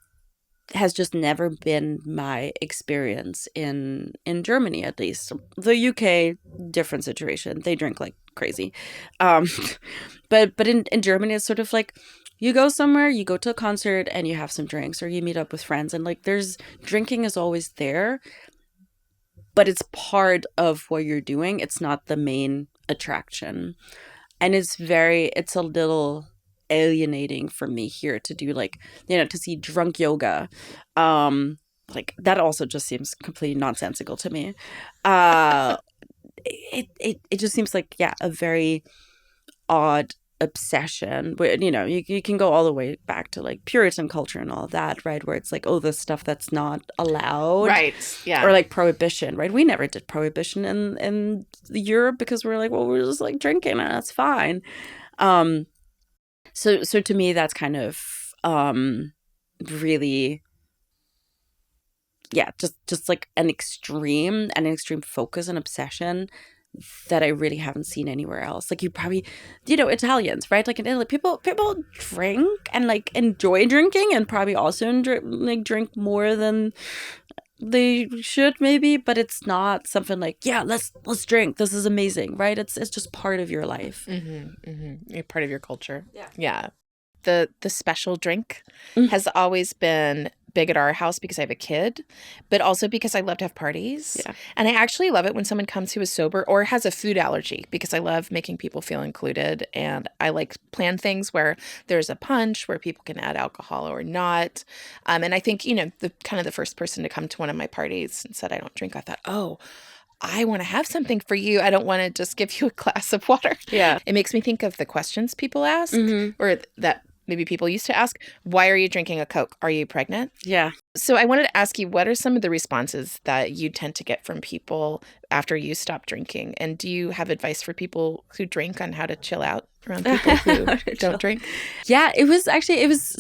S1: has just never been my experience in Germany, at least. The UK, different situation. They drink like crazy. But in Germany, it's sort of like you go somewhere, you go to a concert and you have some drinks, or you meet up with friends, and like there's drinking is always there. But it's part of what you're doing. It's not the main attraction. And it's a little alienating for me here to do like, to see drunk yoga. Like that also just seems completely nonsensical to me. It just seems like, a very odd obsession. But you can go all the way back to like Puritan culture and all of that, right, where it's like, oh, the stuff that's not allowed,
S2: right? Yeah.
S1: Or like prohibition, right? We never did prohibition in Europe because we're like, well, we're just like drinking and that's fine. So to me that's kind of really just like an extreme focus and obsession that I really haven't seen anywhere else. Like you probably, Italians, right? Like in Italy, people drink and like enjoy drinking and probably also drink more than they should maybe, but it's not something like, let's drink. This is amazing, right? It's just part of your life.
S2: Part of your culture. Yeah. The special drink has always been big at our house because I have a kid, but also because I love to have parties. Yeah. And I actually love it when someone comes who is sober or has a food allergy, because I love making people feel included. And I like plan things where there's a punch where people can add alcohol or not. And I think, the first person to come to one of my parties and said, I don't drink, I thought, oh, I want to have something for you. I don't want to just give you a glass of water. Yeah. It makes me think of the questions people ask, or that maybe people used to ask. Why are you drinking a Coke? Are you pregnant?
S1: Yeah.
S2: So I wanted to ask you, what are some of the responses that you tend to get from people after you stop drinking? And do you have advice for people who drink on how to chill out around people who don't drink?
S1: Yeah, it was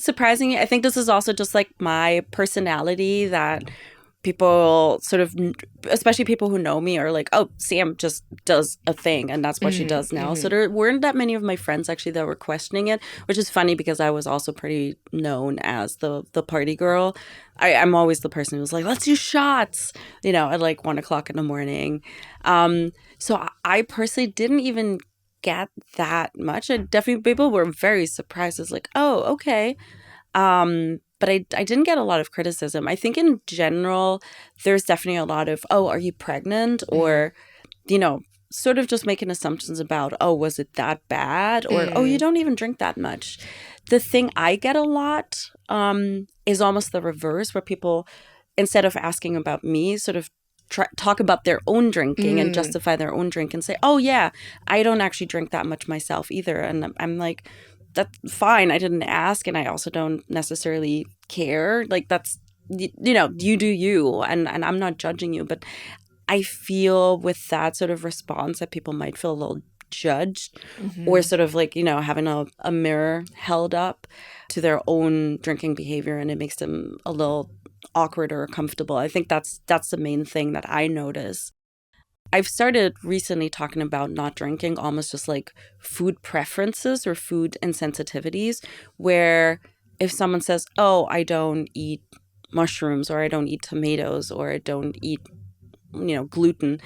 S1: surprising. I think this is also just like my personality, that people sort of, especially people who know me, are like, oh, Sam just does a thing and that's what she does now. So there weren't that many of my friends actually that were questioning it, which is funny because I was also pretty known as the party girl. I'm always the person who's like, let's do shots, at like 1 o'clock in the morning. So I personally didn't even get that much. And definitely people were very surprised. It's like, oh, okay. But I didn't get a lot of criticism. I think in general, there's definitely a lot of, oh, are you pregnant? Or, sort of just making assumptions about, oh, was it that bad? Or, oh, you don't even drink that much. The thing I get a lot is almost the reverse, where people, instead of asking about me, sort of talk about their own drinking and justify their own drink and say, oh, yeah, I don't actually drink that much myself either. And I'm like, that's fine. I didn't ask, and I also don't necessarily care. Like, that's, you do you, and I'm not judging you. But I feel with that sort of response that people might feel a little judged or sort of like, having a mirror held up to their own drinking behavior, and it makes them a little awkward or uncomfortable. I think that's the main thing that I notice. I've started recently talking about not drinking almost just like food preferences or food insensitivities, where if someone says, oh, I don't eat mushrooms, or I don't eat tomatoes, or I don't eat, gluten,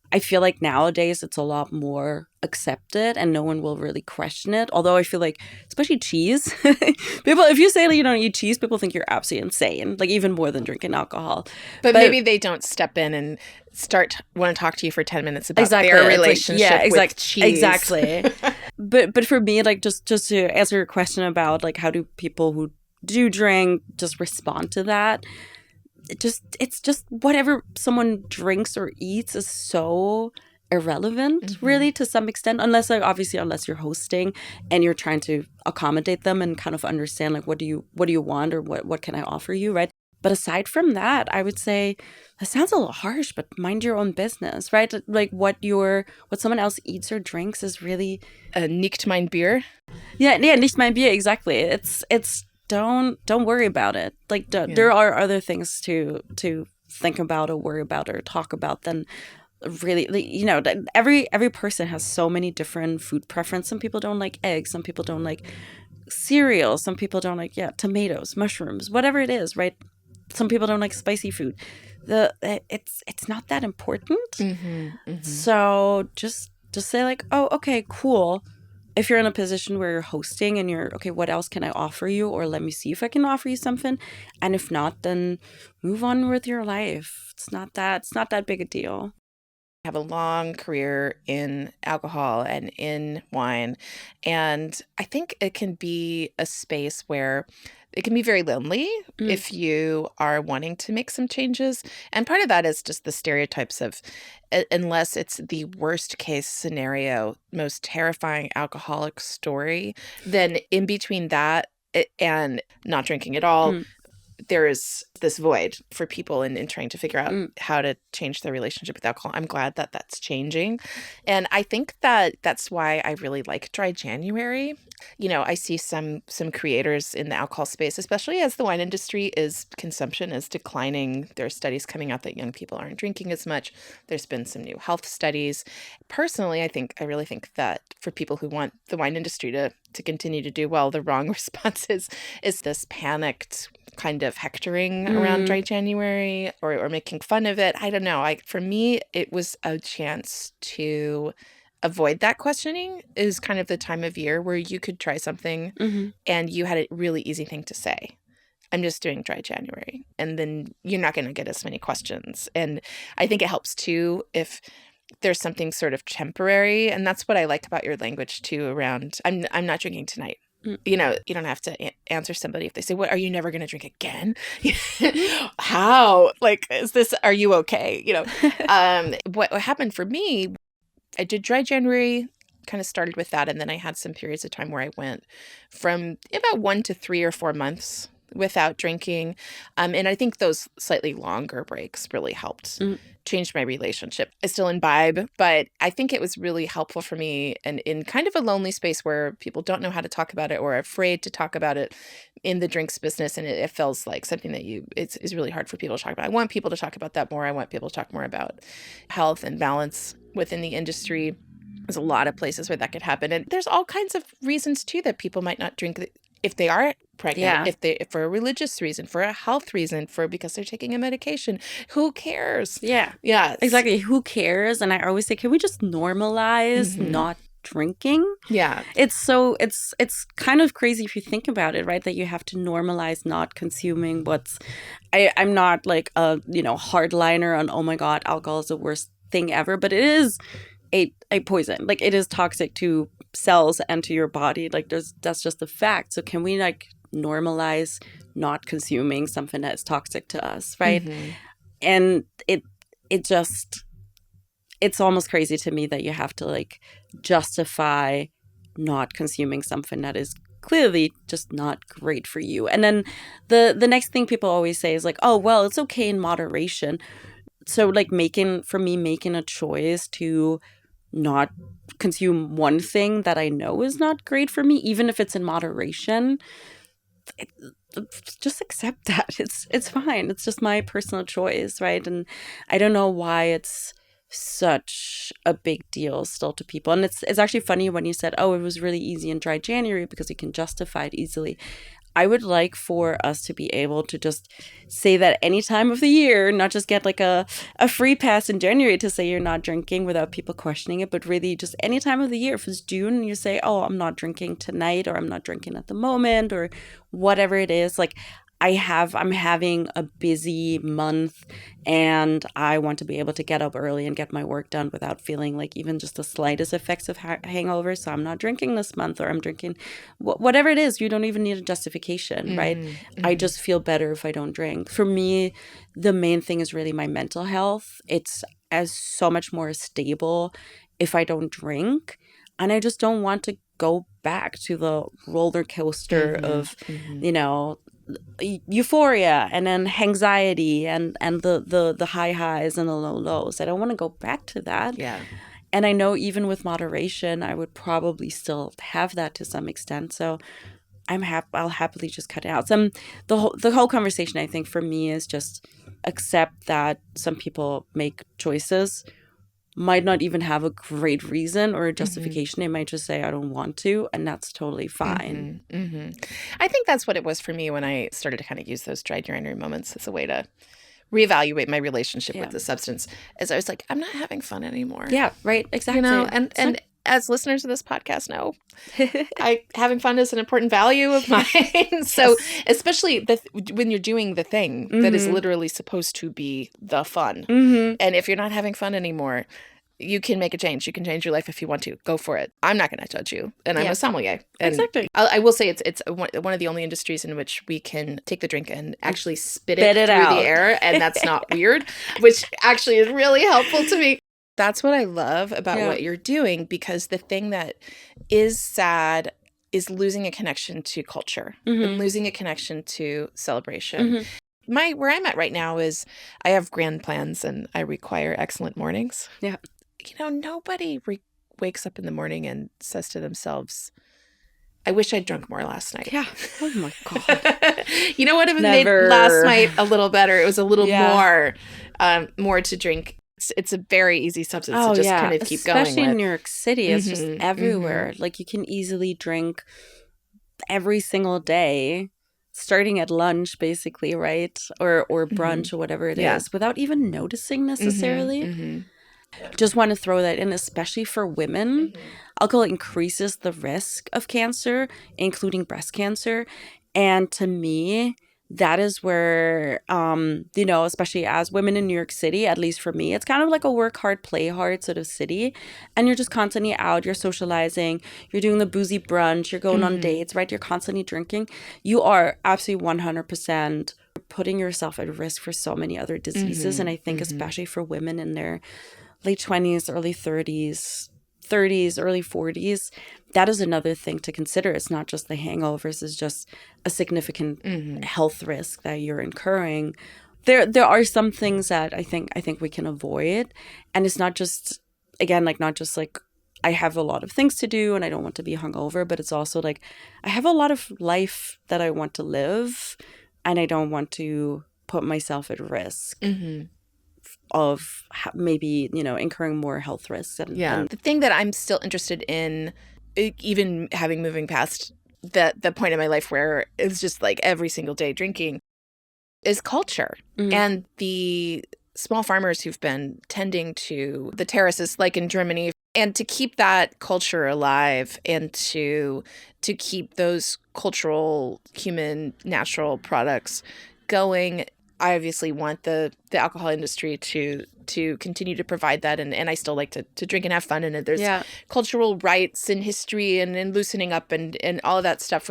S1: I feel like nowadays it's a lot more accepted and no one will really question it. Although I feel like, especially cheese, people, if you say like you don't eat cheese, people think you're absolutely insane, like even more than drinking alcohol.
S2: But maybe they don't step in and want to talk to you for 10 minutes about their relationship with cheese.
S1: Exactly. But for me, like just to answer your question about like how do people who do drink just respond to that, it's just whatever someone drinks or eats is so irrelevant really to some extent, unless you're hosting and you're trying to accommodate them and kind of understand like what do you want, or what can I offer you, right? But aside from that, I would say that sounds a little harsh, but mind your own business, right? Like what someone else eats or drinks is really
S2: nicht mein Bier.
S1: Yeah, nicht mein Bier, exactly. It's don't worry about it. Like there are other things to think about or worry about or talk about than really, every person has so many different food preferences. Some people don't like eggs, some people don't like cereal, some people don't like tomatoes, mushrooms, whatever it is, right? Some people don't like spicy food. It's not that important. So just say like, oh, okay, cool. If you're in a position where you're hosting and you're, okay, what else can I offer you? Or let me see if I can offer you something. And if not, then move on with your life. It's not that big a deal.
S2: I have a long career in alcohol and in wine. And I think it can be a space where it can be very lonely if you are wanting to make some changes. And part of that is just the stereotypes of, unless it's the worst case scenario, most terrifying alcoholic story, then in between that and not drinking at all, there is this void for people in trying to figure out how to change their relationship with alcohol. I'm glad that that's changing. And I think that that's why I really like Dry January. I see some creators in the alcohol space, especially as the wine industry consumption is declining. There are studies coming out that young people aren't drinking as much. There's been some new health studies. Personally, I really think that for people who want the wine industry to continue to do well, the wrong response is this panicked kind of hectoring around Dry January or making fun of it. I don't know. For me, it was a chance to avoid that questioning. Is kind of the time of year where you could try something and you had a really easy thing to say. I'm just doing Dry January. And then you're not going to get as many questions. And I think it helps too if there's something sort of temporary. And that's what I like about your language too around, I'm not drinking tonight. You don't have to answer somebody if they say, "What, are you never going to drink again?" How? Like, are you okay? What happened for me, I did Dry January, kind of started with that. And then I had some periods of time where I went from about 1 to 3 or 4 months without drinking. And I think those slightly longer breaks really helped change my relationship. I still imbibe, but I think it was really helpful for me, and in kind of a lonely space where people don't know how to talk about it or are afraid to talk about it in the drinks business. And it feels like something that it's really hard for people to talk about. I want people to talk about that more. I want people to talk more about health and balance within the industry. There's a lot of places where that could happen. And there's all kinds of reasons too that people might not drink if they are pregnant, if for a religious reason, for a health reason, because they're taking a medication. Who cares?
S1: Yeah.
S2: Yeah.
S1: Exactly. Who cares? And I always say, can we just normalize not drinking?
S2: Yeah.
S1: It's kind of crazy if you think about it, right? That you have to normalize not consuming I'm not like a, hardliner on, oh my God, alcohol is the worst thing ever, but it is a poison. Like, it is toxic to cells and to your body. Like, that's just a fact. So can we like normalize not consuming something that is toxic to us, right? And it's almost crazy to me that you have to like justify not consuming something that is clearly just not great for you. And then the next thing people always say is like, oh, well, it's okay in moderation. So like making a choice to not consume one thing that I know is not great for me, even if it's in moderation, just accept that. It's fine. It's just my personal choice, right? And I don't know why it's such a big deal still to people. And it's actually funny when you said, oh, it was really easy in dry January because you can justify it easily. I would like for us to be able to just say that any time of the year, not just get like a free pass in January to say you're not drinking without people questioning it, but really just any time of the year. If it's June and you say, oh, I'm not drinking tonight, or I'm not drinking at the moment, or whatever it is, like I'm having a busy month and I want to be able to get up early and get my work done without feeling like even just the slightest effects of hangover. So I'm not drinking this month, or I'm drinking whatever it is. You don't even need a justification, right? I just feel better if I don't drink. For me, the main thing is really my mental health. It's so much more stable if I don't drink. And I just don't want to go back to the roller coaster of, euphoria and then anxiety and the high highs and the low lows. I don't want to go back to that.
S2: Yeah.
S1: And I know even with moderation, I would probably still have that to some extent. So I'll happily just cut it out. The whole conversation, I think, for me is just accept that some people make choices, might not even have a great reason or a justification. They might just say, I don't want to, and that's totally fine.
S2: I think that's what it was for me when I started to kind of use those dry January moments as a way to reevaluate my relationship with the substance, as I was like, I'm not having fun anymore.
S1: Yeah, right, exactly.
S2: And as listeners of this podcast know, having fun is an important value of mine. So especially when you're doing the thing that is literally supposed to be the fun. And if you're not having fun anymore, you can make a change. You can change your life if you want to. Go for it. I'm not going to judge you. And I'm a sommelier. And
S1: exactly.
S2: I will say it's one of the only industries in which we can take the drink and actually spit it through
S1: out.
S2: the air. And that's not weird, which actually is really helpful to me. That's what I love about what you're doing, because the thing that is sad is losing a connection to culture and losing a connection to celebration. Where I'm at right now is I have grand plans and I require excellent mornings.
S1: Yeah.
S2: Nobody wakes up in the morning and says to themselves, I wish I'd drunk more last night.
S1: Yeah. Oh my God.
S2: You know what? It made last night a little better. It was a little more to drink. It's a very easy substance to just kind of keep going with.
S1: Especially in New York City. It's just everywhere. Like, you can easily drink every single day, starting at lunch, basically, right? Or brunch or whatever it is, without even noticing necessarily. Just want to throw that in, especially for women. Alcohol increases the risk of cancer, including breast cancer. And to me, that is where, especially as women in New York City, at least for me, it's kind of like a work hard, play hard sort of city. And you're just constantly out, you're socializing, you're doing the boozy brunch, you're going on dates, right? You're constantly drinking. You are absolutely 100% putting yourself at risk for so many other diseases. And I think especially for women in their late 20s, early 30s, 30s, early 40s, that is another thing to consider. It's not just the hangovers, it's just a significant health risk that you're incurring. There are some things that I think we can avoid. And it's not just, again, like not just like I have a lot of things to do and I don't want to be hungover, but it's also like I have a lot of life that I want to live and I don't want to put myself at risk of maybe, incurring more health risks.
S2: The thing that I'm still interested in, even having moving past the point in my life where it's just like every single day drinking, is culture. And the small farmers who've been tending to the terraces like in Germany, and to keep that culture alive and to keep those cultural, human, natural products going. I obviously want the alcohol industry to continue to provide that. And I still like to drink and have fun. And there's cultural rights and history and loosening up and all of that stuff.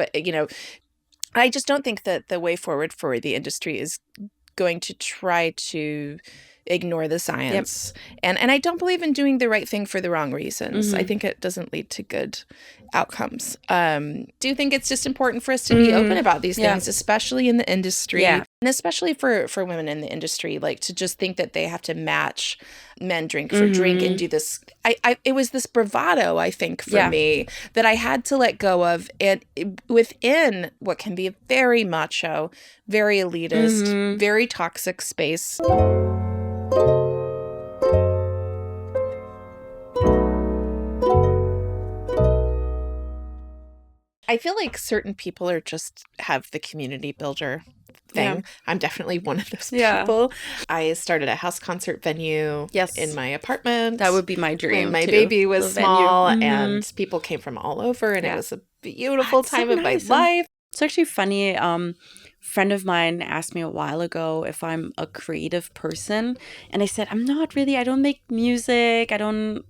S2: I just don't think that the way forward for the industry is going to try to ignore the science. And I don't believe in doing the right thing for the wrong reasons. I think it doesn't lead to good outcomes. Do you think it's just important for us to be open about these things, especially in the industry, and especially for women in the industry, like to just think that they have to match men drink for drink and do this. It was this bravado, I think, for me that I had to let go of, and within what can be a very macho, very elitist, very toxic space. I feel like certain people have the community builder thing. I'm definitely one of those people. I started a house concert venue in my apartment.
S1: That would be my dream.
S2: When my baby was small and people came from all over and it was a beautiful time of my life.
S1: It's actually funny. A friend of mine asked me a while ago if I'm a creative person. And I said, I'm not really. I don't make music. I don't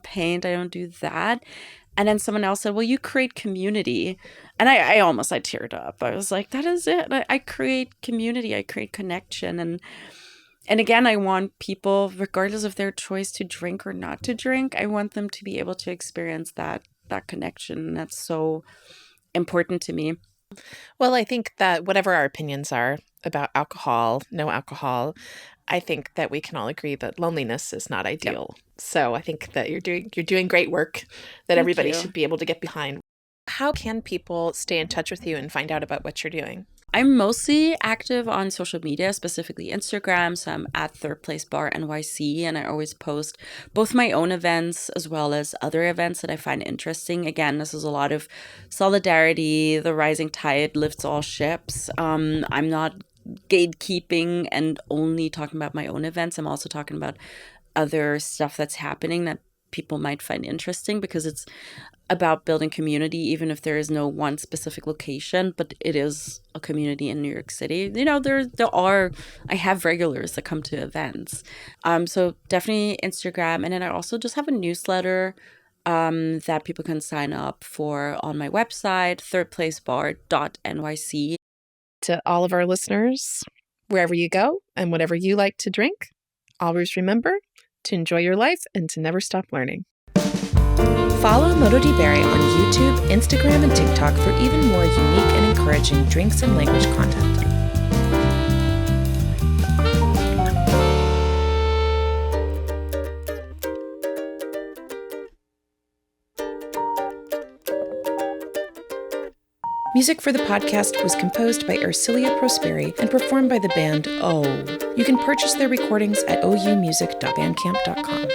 S1: paint. I don't do that. And then someone else said, well, you create community. And I almost, I teared up. I was like, that is it. I create community. I create connection. And again, I want people, regardless of their choice to drink or not to drink, I want them to be able to experience that connection. And that's so important to me.
S2: Well, I think that whatever our opinions are about alcohol, no alcohol, I think that we can all agree that loneliness is not ideal. So I think that you're doing great work that everybody should be able to get behind. How can people stay in touch with you and find out about what you're doing?
S1: I'm mostly active on social media, specifically Instagram. So I'm at thirdplacebar.nyc, and I always post both my own events as well as other events that I find interesting. Again, this is a lot of solidarity. The rising tide lifts all ships. I'm not gatekeeping and only talking about my own events. I'm also talking about other stuff that's happening that people might find interesting, because it's about building community, even if there is no one specific location, but it is a community in New York City. I have regulars that come to events. So definitely Instagram. And then I also just have a newsletter that people can sign up for on my website, thirdplacebar.nyc.
S2: To all of our listeners, wherever you go and whatever you like to drink, always remember to enjoy your life and to never stop learning. Follow Modo di Bere on YouTube, Instagram, and TikTok for even more unique and encouraging drinks and language content. Music for the podcast was composed by Ercilia Prosperi and performed by the band O. You can purchase their recordings at oumusic.bandcamp.com.